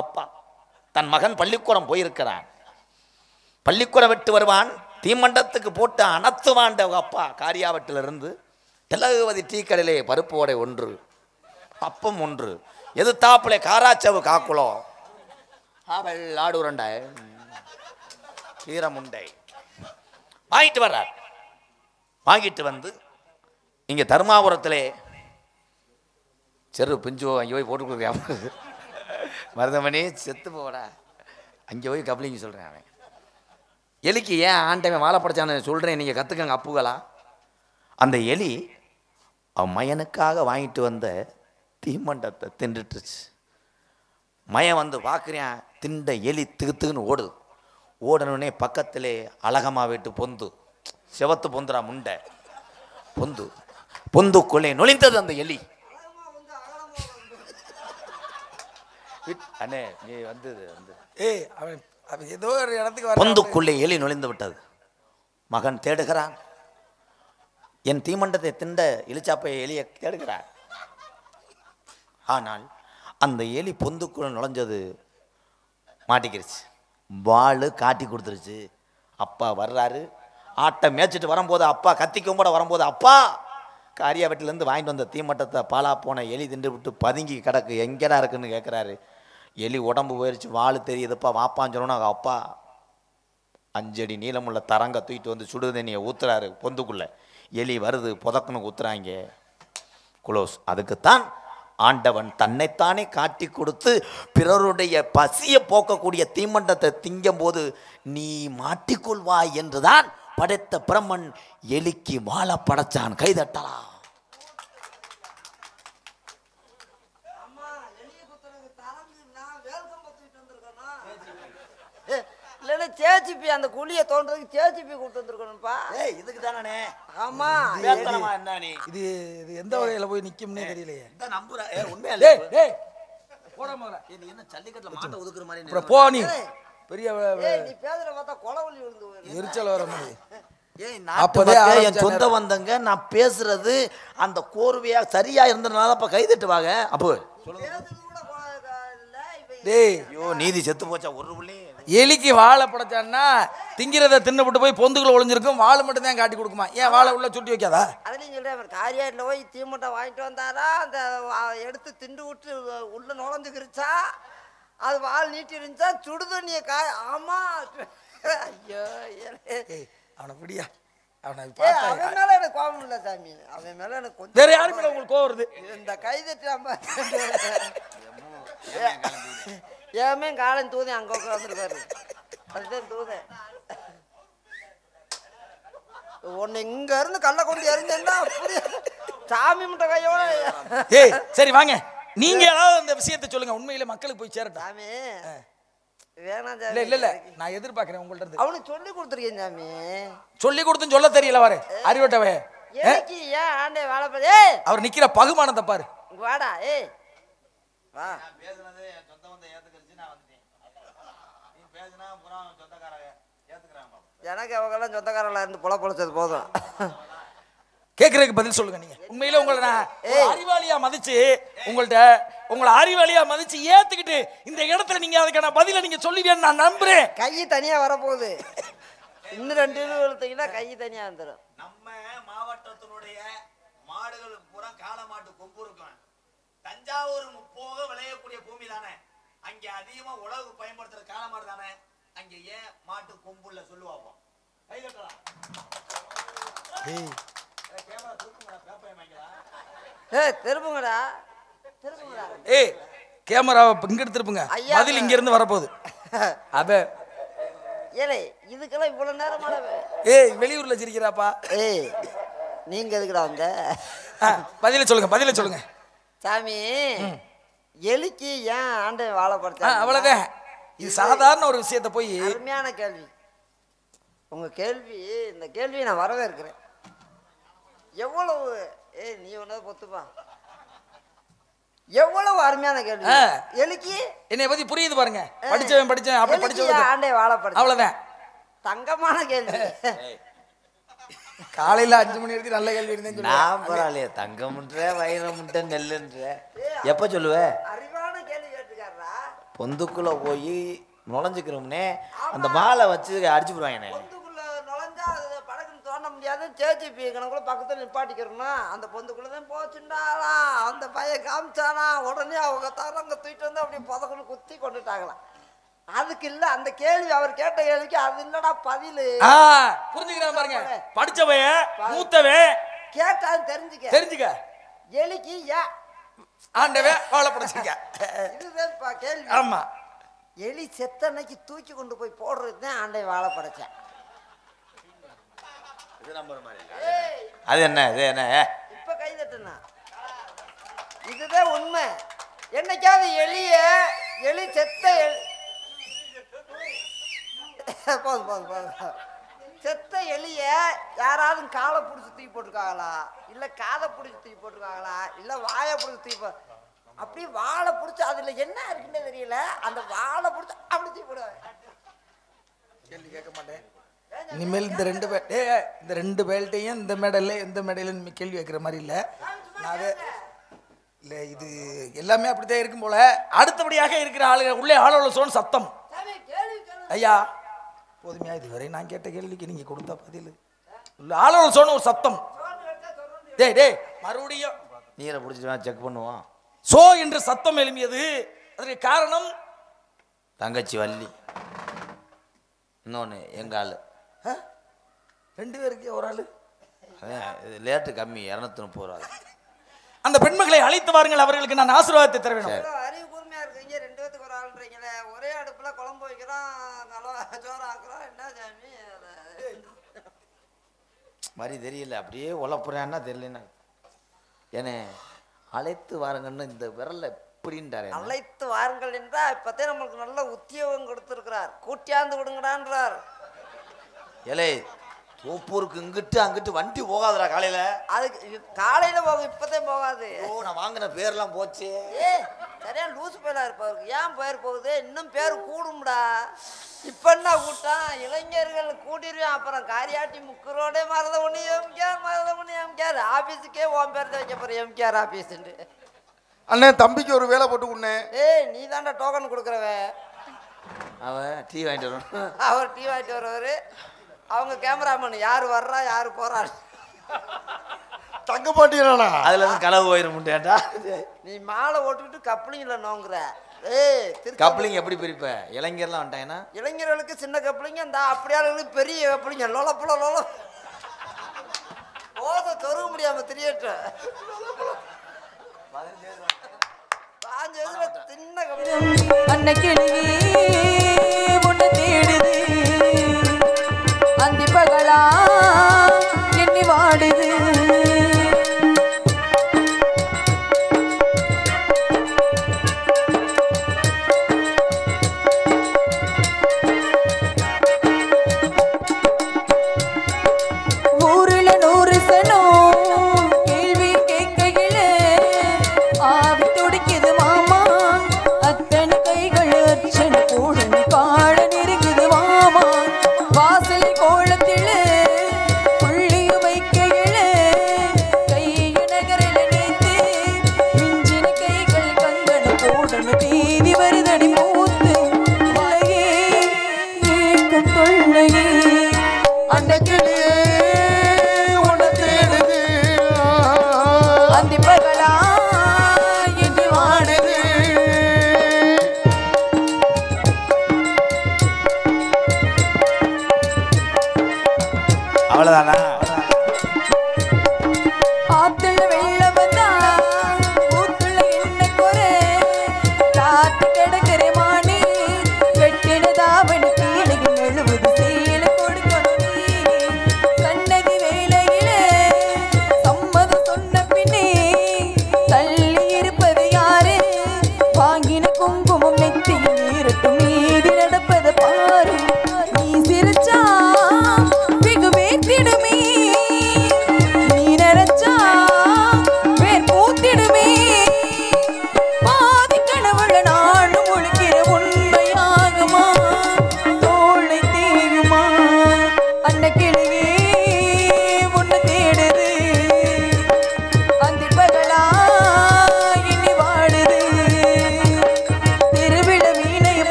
அப்பா தன் மகன் பள்ளிக்கூடம் போயிருக்கிறான். பள்ளிக்கூடம் விட்டு வருவான், தீமண்டத்துக்கு போட்டு அனத்துவாண்ட அப்பா காரியாவட்டிலிருந்து திலகவதி டீ கடையிலே பருப்பு வடை ஒன்று, அப்பம் ஒன்று, எது தாப்பிலே காராச்சவு காக்குளம், ஆவல் ஆடு உருண்டை, கீரமுண்டை வாங்கிட்டு வர்றார். வாங்கிட்டு வந்து இங்கே தர்மாபுரத்திலே செரு பிஞ்சு அங்கே போய் போட்டு கொடுக்குறியா மருதமணி செத்து போடா, அங்கே போய் கப்ளிங்க சொல்கிறேன். அவன் எலிக்கு ஏன் ஆண்டவன் வாழை படைச்சான்னு சொல்கிறேன், நீங்கள் கற்றுக்கங்க அப்புகளா. அந்த எலி அவன் மயனுக்காக வாங்கிட்டு வந்த தீமண்டத்தை தின்றுட்டுருச்சு. மயன் வந்து பார்க்குறேன், திண்ட எலி திகுத்துக்குன்னு ஓடுது. ஓடனே பக்கத்திலே அழகமா வீட்டு பொந்து, செவத்து பொந்துரா முண்டை பொந்து, பொந்துக்குள்ளே நுழைந்தது அந்த எலி. அண்ணே நீ வந்தது வந்து ஏதோ ஒரு இடத்துக்கு பொந்துக்குள்ளே எலி நுழைந்து விட்டது. மகன் தேடுகிறான், என் தீமண்டத்தை திண்ட இலிச்சாப்பை எலியை தேடுகிறான். ஆனால் அந்த எலி பொந்துக்குள்ள நுழைஞ்சது மாட்டிக்கிருச்சு. வாள் காட்டி கொடுத்துருச்சு. அப்பா வர்றாரு, ஆட்டை மேய்ச்சிட்டு வரும்போது அப்பா கத்திக்கும் கூட வரும்போது, அப்பா காரியாவட்டிலேருந்து வாங்கிட்டு வந்த தீமட்டத்தை பாலா போன எலி திண்டு விட்டு பதுங்கி கிடக்கு, எங்கடா இருக்குன்னு கேட்குறாரு. எலி உடம்பு போயிடுச்சு, வாள் தெரியுதுப்பா வாப்பான்னு சொன்னோன்னா அப்பா 5 அடி நீளமுள்ள தரங்க தூக்கிட்டு வந்து சுடு தண்ணியை ஊற்றுறாரு பொந்துக்குள்ளே. எலி வருது, புதக்குன்னு ஊற்றுறாங்க. குளோஸ். அதுக்குத்தான் ஆண்டவன் தன்னைத்தானே காட்டி கொடுத்து பிறருடைய பசியை போக்கக்கூடிய தீமண்டத்தை திங்கும் போது நீ மாட்டிக்கொள்வாய் என்றுதான் படைத்த பிரம்மன் எலிக்கு வாழ படைச்சான். கைதட்டலாம். இல்லைன்னா சேச்சிப்பி அந்த குழியை தோன்றதுக்கு சேச்சிப்பி கூப்பிட்டு வந்துருக்கணும்ப்பா. இதுக்கு தானே. ஆமா. என்ன நீ இது இது எந்த வகையில போய் நிக்கும்னே தெரியலையே. நம்புற உண்மையா போட முதல்ல. நீ என்ன ஜல்லிக்கட்டுல மாட்டை ஒதுக்குற மாதிரி அப்புறம் போ நீ. பெரிய நீ பேசுற பார்த்தா கொலவலி விழுந்து எரிச்சல் வர மாதிரி. அப்போதே என் சொந்த வந்தங்க நான் பேசுறது அந்த கோர்வையா சரியா இருந்ததுனால அப்ப கை தட்டுவாங்க. அப்போ டேய் ஐயோ நீதி செத்து போச்சா ஒரு புள்ளி. எலிக்கு வாழை படைச்சான்னா திங்கிறத தின்னுபிட்டு போய் பொந்துக்குள்ள ஒளிஞ்சிருக்கும், வாழை மட்டும் தான் காட்டி கொடுக்குமா? ஏன் வாழை உள்ள சுட்டி வைக்காதா? அதுலயும் சொல்றேன், காரியாட்டில் போய் தீமட்டை வாங்கிட்டு வந்தாரா, அந்த எடுத்து திண்டு விட்டு உள்ள நுழைஞ்சுக்கிருச்சா, அது வால் நீட்டி இருந்துச்சா, சுடுதண்ணியை ஆமா. ஐயோ அவனை பிடியா, அவனை அவன் மேல எனக்கு கோபம் இல்லை சாமி, அவன் மேல எனக்கு கொஞ்சம். வேற யாரு மேல உங்களுக்கு கோவம் வருது? இந்த கைதட்டாம ஏமே காலம் தூதேன் அங்க உட்காந்துருக்காரு, அதுதான் தூதேன். உன்னை இங்க இருந்து கல்ல கொண்டு எறிஞ்சேன்னா அப்படியே சாமி முட்டை கையோட. ஏய் சரி வாங்க, நீங்க ஏதாவது அந்த விஷயத்தை சொல்லுங்க, உண்மையில மக்களுக்கு போய் சேரட்டும். சாமி வேணாம் இல்ல சாமி. இல்ல இல்ல நான் எதிர்பார்க்கிறேன் உங்கள்ட்ட இருந்து. அவனுக்கு சொல்லி கொடுத்துருக்கேன் சாமி. சொல்லி கொடுத்துன்னு சொல்ல தெரியல வாரு அறிவட்டவே. எனக்கு ஏன் ஆண்டே வாழப்பதே அவர் நிக்கிற பகுமானத்தை பாரு. வாடா. ஏய் வா. பேசுனது என் சொந்த வந்த ஏத்துக்கிடுச்சு, நான் வந்துட்டேன். நீ பேசுனா புறம் சொந்தக்காரங்க ஏத்துக்கிறாங்க. எனக்கு அவங்கெல்லாம் சொந்தக்காரங்களா இருந்து பொழைச்சது போதும். கேட்கறதுக்கு பதில் சொல்லுங்க. நீங்க உண்மையில உங்களை நான் ஒரு அறிவாளியா மதிச்சு உங்களை அறிவாளியா மதிச்சு ஏத்துக்கிட்டு இந்த இடத்துல நீங்க அதுக்கான பதில நீங்க சொல்லுவீங்கன்னு நான் நம்புறேன். கை தனியா வரப்போகுது. இன்னும் 2 இழுத்தீங்கன்னா கை தனியா வந்துடும். நம்ம மாவட்டத்தினுடைய மாடுகள் பூரா காளமாட்டு கொம்பு இருக்கும். தஞ்சாவூர் முப்போக விளையக்கூடிய பூமி தானே, அங்க அதிகமா உழவு பயன்படுத்துற காளமாடு தானே, அங்க ஏன் மாட்டு கொம்புல சொல்லுவாப்போம். கை தட்டலாம். கேமரா தூக்குங்கடா, பேப்பர் வாங்கிடா. திருப்புங்கடா திருப்புங்கடா. கேமராவை இங்க எடுத்துருப்புங்க. ஐயா, பதில் இங்க இருந்து வரப்போகுது. அப ஏலே இதுக்கெல்லாம் இவ்வளவு நேரமான வெளியூர்ல சிரிக்கிறாப்பா. நீங்க எதுக்குடா வந்த? பதில சொல்லுங்க. சாமி, எலிக்கு ஏன் ஆண்டை வாழைப்படுத்த? அவ்வளவுதான். இது சாதாரண ஒரு விஷயத்த போய் அருமையான கேள்வி. உங்க கேள்வி, இந்த கேள்வியை நான் வரவேற்கிறேன். எவ்வளவு நீ ஒன்னது பொத்துப்பா, எவ்வளவு அருமையான கேள்வி. எலிக்கு என்னை பத்தி புரியுது பாருங்க. படிச்சேன் அப்படி படிச்சவங்க ஆண்டை வாழைப்படுத்த. அவ்வளவுதான். தங்கமான கேள்வி. காலையில 5 மணி வரைக்கும் நல்ல கேள்வி இருந்தேன்னு நான் பரவாயில்லையே, தங்கம்ன்ற வைரம்ன்ற நெல்லுன்ற எப்ப சொல்லுவ? அறிவான கேள்வி கேட்டுக்காரா. பொந்துக்குள்ள போய் நுழைஞ்சுக்கிறோம்னே, அந்த மாலை வச்சு அடிச்சு போடுவாங்கண்ணே. பொந்துக்குள்ள நுழைஞ்சா அது படக்குன்னு தோண்ட முடியாது. சேச்சிபி கணக்குள்ள பக்கத்துல நிப்பாட்டிக்கிறோம்னா அந்த பொந்துக்குள்ளதான் போச்சுண்டாளா. அந்த பையன் காமிச்சானா உடனே அவங்க தரங்க தூக்கிட்டு வந்து அப்படி புதக்குன்னு குத்தி கொண்டுட்டாங்களாம். அதுக்கு இல்ல அந்த கேள்வி, அவர் கேட்ட கேள்விக்கு அது இல்லடா பதிலு. புரிஞ்சுக்கிறேன் பாருங்க. படிச்சவன் மூத்தவன் கேட்டான்னு தெரிஞ்சுக்க. எலிக்கு ஏன் ஆண்டவே வாழைப்படைச்சிருக்க, இதுதான் கேள்வி. ஆமா. எலி செத்தன்னைக்கு தூக்கி கொண்டு போய் போடுறதுதான் ஆண்டை வாழை படைச்சேன். அது என்ன இப்ப கை தட்டுனா இதுதான் உண்மை. என்னைக்காவது எலி செத்த செத்த எலிய யாராவது காலை பிடிச்சி தூக்கி போட்டுருக்காங்களா, இல்ல காதை பிடிச்சி தூக்கி போட்டுருக்காங்களா, இல்ல வாயை பிடிச்சி தூக்கி அப்படி வாழை பிடிச்சி அதுல என்ன இருக்குன்னு தெரியல, அந்த வாழை பிடிச்சி அப்படி தூக்கி போடுவாங்க. கேள்வி கேட்க மாட்டேன் இனிமேல். இந்த 2 பேல்ட்டையும் இந்த மேடையில எந்த மேடையில கேள்வி வைக்கிற மாதிரி இல்ல. இல்ல இது எல்லாமே அப்படித்தான் இருக்கும் போல. அடுத்தபடியாக இருக்கிற ஆளுங்க உள்ளே ஆளோட சத்தம். ஐயா போதுமையா, இதுவரை நான் கேட்ட கேள்விக்கு நீங்க கொடுத்த பதில் ஆளோட சோன ஒரு சத்தம். டேய் மறுபடியும் நீரை பிடிச்சிட்டு செக் பண்ணுவோம். சோ என்று சத்தம் எழும்பியது. அதற்கு காரணம் தங்கச்சி வள்ளி, இன்னொன்னு எங்க ஆளு. 2 பேருக்கு ஒரு ஆளு. லேட்டு கம்மி, 230 ரூபா. அந்த பெண்மகளை அழைத்து வாருங்கள், அவர்களுக்கு நான் ஆசீர்வாதத்தை தர வேண்டும். அறிவு கூர்மையா இருக்கீங்க. 2 பேத்துக்கு ஒரு ஆள்ன்றீங்களே, ஒரே அடுப்புல குழம்பு வைக்கிறோம், சோறு ஆக்குறோம். என்ன சாமி மாதிரி தெரியல, அப்படியே உழப்புறான்னா தெரியலன்னா. ஏன்னே அழைத்து வாருங்கன்னு இந்த விரல்ல எப்படின்றாரு. அழைத்து வாருங்கள் என்றா இப்பத்தே நம்மளுக்கு நல்ல உத்தியோகம் கொடுத்திருக்கிறார். கூட்டியாந்து விடுங்கடான்றார். ஏலே தோப்பூருக்கு இங்கிட்டு அங்கிட்டு வண்டி போகாதுடா காலையில. அதுக்கு காலையில போகும், இப்பதே போகாது. நான் வாங்கின பேர்லாம் போச்சு. சரியா லூசு பேரா இருப்பவருக்கு ஏன் பேர் போகுது? இன்னும் பேர் கூடும்டா. இப்ப என்ன கூட்டம், இளைஞர்கள் கூட்டிடுவேன். அப்புறம் காரியாட்டி முக்கரோடே மருதமணி எம்கேர் ஆபீஸுக்கே ஓம் பேர் வைக்க போற எம்கேர் ஆபீஸ். அண்ணே தம்பிக்கு ஒரு வேலை போட்டு உண்ணே. நீ தாண்டா டோக்கன் கொடுக்குறவ. அவன் டீ வாங்கிட்டு வரணும். அவர் டீ வாங்கிட்டு வருவாரு. அவங்க கேமராமேன் யாரு வர்றா யாரு போறாரு. தங்க மாட்டீங்களா? அதுல இருந்து களவு போயிட முடியாட்டா. நீ மாலை ஓட்டுக்கிட்டு கப்ளிங்ல நோங்குற. கப்ளிங் எப்படி பிரிப்ப? இளைஞர்லாம் வந்துட்டாங்கன்னா இளைஞர்களுக்கு சின்ன கப்ளிங்க, இந்த அப்படியாளுங்களுக்கு பெரிய கப்ளிங்க. லோலப்புல லோல போத தொருக முடியாம திரியட்ட சின்ன அன்னைக்கு உன்னை தேடுது, அந்தி பகலா எண்ணி வாடுது. ஊருல 100 சனம் கேள்வி கேட்கையில ஆவி துடிக்குது மாமா.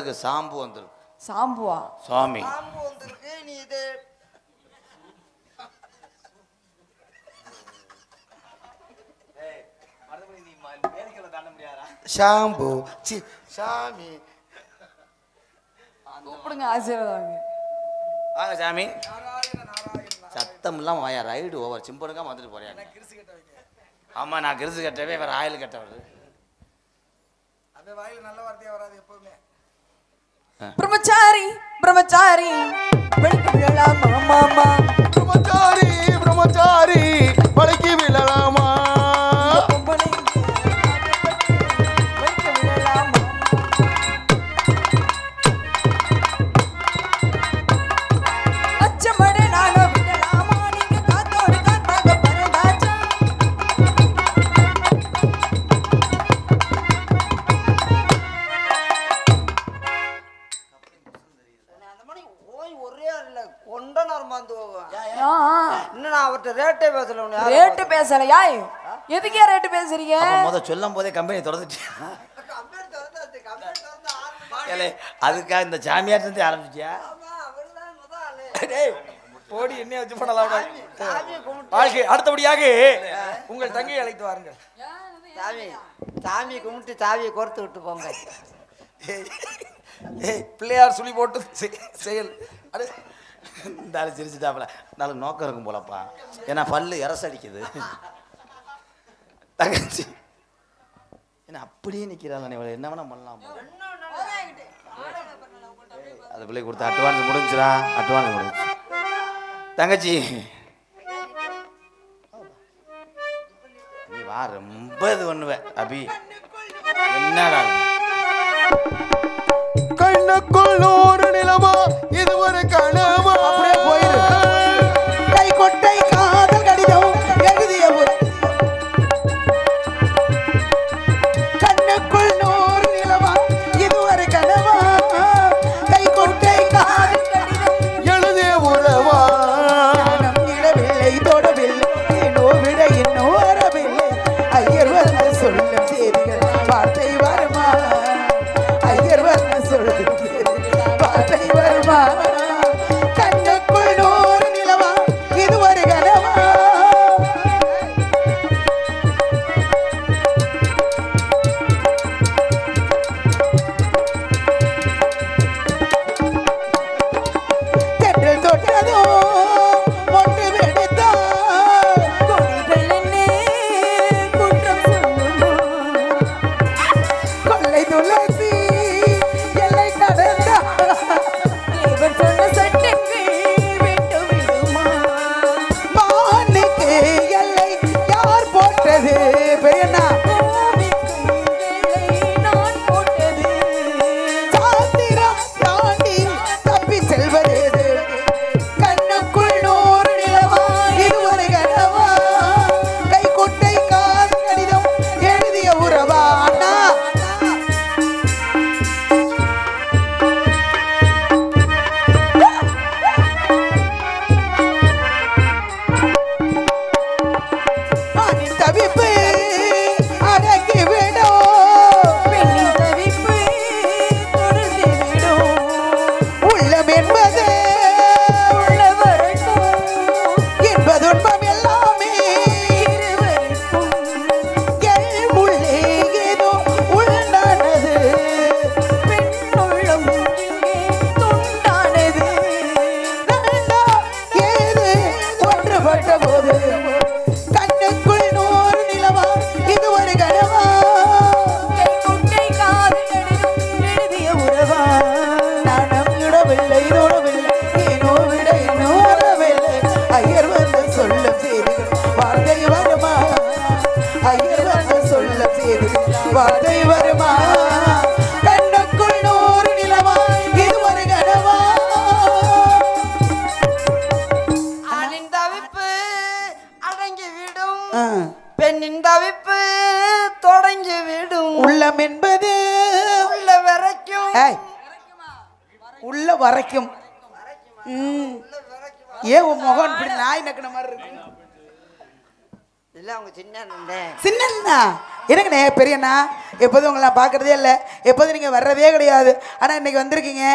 பேருக்கு சாம்பு வந்துடும். சாம்புவா? சாமி பாம்பு வந்திருக்கு நீ இது ஷாம்பு சாமி கூப்பிடுங்க, ஆசீர்வாதம். வாங்க சாமி. சத்தம் இல்லாம வாயா. ரைடு ஓவர் சிம்பனுக்கா வந்துட்டு போறியா? ஆமா நான் கிரிசு கட்டவே வேற ஆயில் கட்டவர். பிரம்மச்சாரி பிரம்மச்சாரி வெளுக்கு விழலாமா மாமா? பிரம்மச்சாரி பிரம்மச்சாரி படைக்கு விழலாமா? பொம்பளை வெளுக்கு விழலாமா? அச்சமடை நாங்க விடலாமா? நீங்க காத்தோடு காத்தாக பறந்தாச்சா? அந்த மாதிரி ஓய் ஒரே இல்ல கொண்டனர் வந்து ஆ, இன்னும் நான் அவர்கிட்ட ரேட்டே பேசல உன்னை ரேட்டு பேசலையா? எதுக்கே ரேட்டு பேசுறீங்க? முத சொல்லும் போதே கம்பெனி திறந்துட்டியா? ஏலே, அதுக்காக இந்த சாமியார் இருந்து ஆரம்பிச்சியா? போடி என்ன வச்சு பண்ணலாம் வாழ்க்கை. அடுத்தபடியாக உங்கள் தங்கையை அழைத்து வாருங்கள். சாமி கும்பிட்டு சாவியை கோர்த்து விட்டு போங்க. ஏய் பிள்ளையார் சொல்லி போட்டு செயல். அடே இந்த ஆளு சிரிச்சுட்டாப்புல. நல்ல நோக்கம் இருக்கும் போலப்பா. ஏன்னா பல்லு அரசடிக்குது. தங்கச்சி என்ன அப்படியே நிக்கிறாள். என்ன வேணா பண்ணலாம். அது பிள்ளை கொடுத்த அட்வான்ஸ் முடிஞ்சுடா. அட்வான்ஸ் முடிஞ்சு. தங்கச்சி நீ வா. ரொம்ப இது பண்ணுவேன் அபி. என்னடா கண்ணுக்குள் ஒரு நிலமா இது ஒரு கனவா? அப்படியே போயிரு. கை கொட்டை காதல் கடிதம் எழுதிய ஒரு கண்ணுக்குள் நூறு நிலவா இது ஒரு கனவா? கை கொட்டை காதல் கடிதம் எழுதிய உறவா? நம் இடவில்லை தொடவில்லை ஏனோ விட இன்னும் வரவில்லை. ஐயர் வந்து சொல்லும் செய்திகள் வார்த்தை வருமா? ஐயர் வந்து சொல்லும் செய்திகள் வார்த்தை வருமா? கண்ணுக்குள் நூறு நிலவா இது ஒரு கனவா? தென்றல் தொட்டதோ மொட்டு வெடித்தா கொடிகள் என்ன குற்றம் சொல்லுமா? கொள்ளை துளசி எல்லை கடந்தா தேவன் சொன்ன சட்டங்கள் விட்டு விடுமா? மானுக்கு எல்லை யார் போட்டது? பெரியண்ணா பூமிக்கு எல்லை நான் போட்டது. சாத்திரம் தாண்டி தப்பி செல்வதேது? கண்ணுக்குள் நூறு நிலவா இது ஒரு கனவா? கை கொட்டை காதல் கடிதம் எழுதிய உறவா? அண்ணா ஆணின் தவிப்பு அடக்கி விடும் பெண்ணின் தவிப்பு தொடர்ந்து விடும். உள்ளம் என்பது உள்ள வரட்டும் என்பதுன்பம் எல்லாமே இருவருக்கும். என் உள்ளே ஏதோ உண்டானது. பெண்ணுள்ளம் இங்கே துண்டானது. நான்தா ஏது ஒன்றுபட்ட போது கண்ணுக்குள் நூறு நிலவா இது ஒரு கனவா? கை கொட்டை காதல் கடிதம் எழுதிய உறவா? நாணம் இடவில்லை தோடவில்லை ஏனோ விட இன்னும் வரவில்லை. ஐயர் வந்து சொல்லும் செய்திகள் வார்த்தை வருமா? ஐயர் வந்து சொல்லும் செய்திகள் வார்த்தை வருமா? கண்ணுக்குள் நூறு நிலவா இது ஒரு கனவா? ஆணின் தவிப்பு அடங்கி விடும் ஆ. பெண்ணின் தவிப்பு தொடங்கி விடும் உள்ளம் என்பது உள்ள வரைக்கும் ஏய், உள்ள வரைக்கும் ஏன் உன் முகம் இப்படி நாய் நக்கின மாதிரி இருக்கு? இல்ல அவங்க சின்ன அண்ணன். சின்னண்ணா எனக்குண்ணே பெரியண்ணா எப்போதும் உங்களை நான் பார்க்கறதே இல்லை, எப்போதும் நீங்கள் வர்றதே கிடையாது. ஆனால் இன்னைக்கு வந்திருக்கீங்க.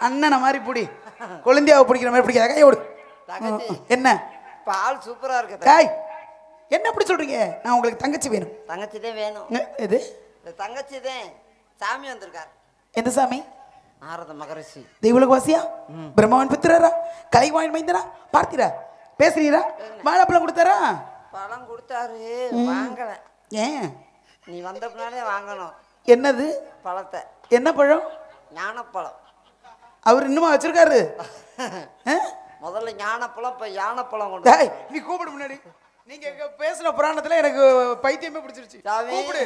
அண்ணனை மாதிரி பிடி, கொழுந்தியாவை பிடிக்கிற மாதிரி பிடிக்காத கையை விடு. தங்கச்சி என்ன பால் சூப்பரா இருக்கு. காய் என்ன அப்படி சொல்றீங்க? நான் உங்களுக்கு தங்கச்சி வேணும். தங்கச்சி தான் வேணும். எது? இந்த தங்கச்சி தான் சாமி வந்திருக்காரு. எந்த சாமி? நாரத மகரிஷி. தெய்வலோக வாசியா? பிரம்மாவன் புத்திரரா? கலைவாயின் மைந்தனா? பார்த்தீரா? பேசுறீரா? வாழைப்பழம் கொடுத்தாரா? பழம் கொடுத்தாரு, வாங்கல. ஏன்? நீ வந்த பின்னாலே வாங்கணும். என்னது பழத்தை. என்ன பழம்? ஞானப்பழம். அவர் இன்னுமா வச்சிருக்காரு? முதல்ல ஞானப்பழம், இப்ப யானைப்பழம் கொண்டு. நீ கூப்பிடு முன்னாடி. நீங்க பேசின புராணத்துல எனக்கு பைத்தியமே பிடிச்சிருச்சு. சாமி. கூப்பிடு.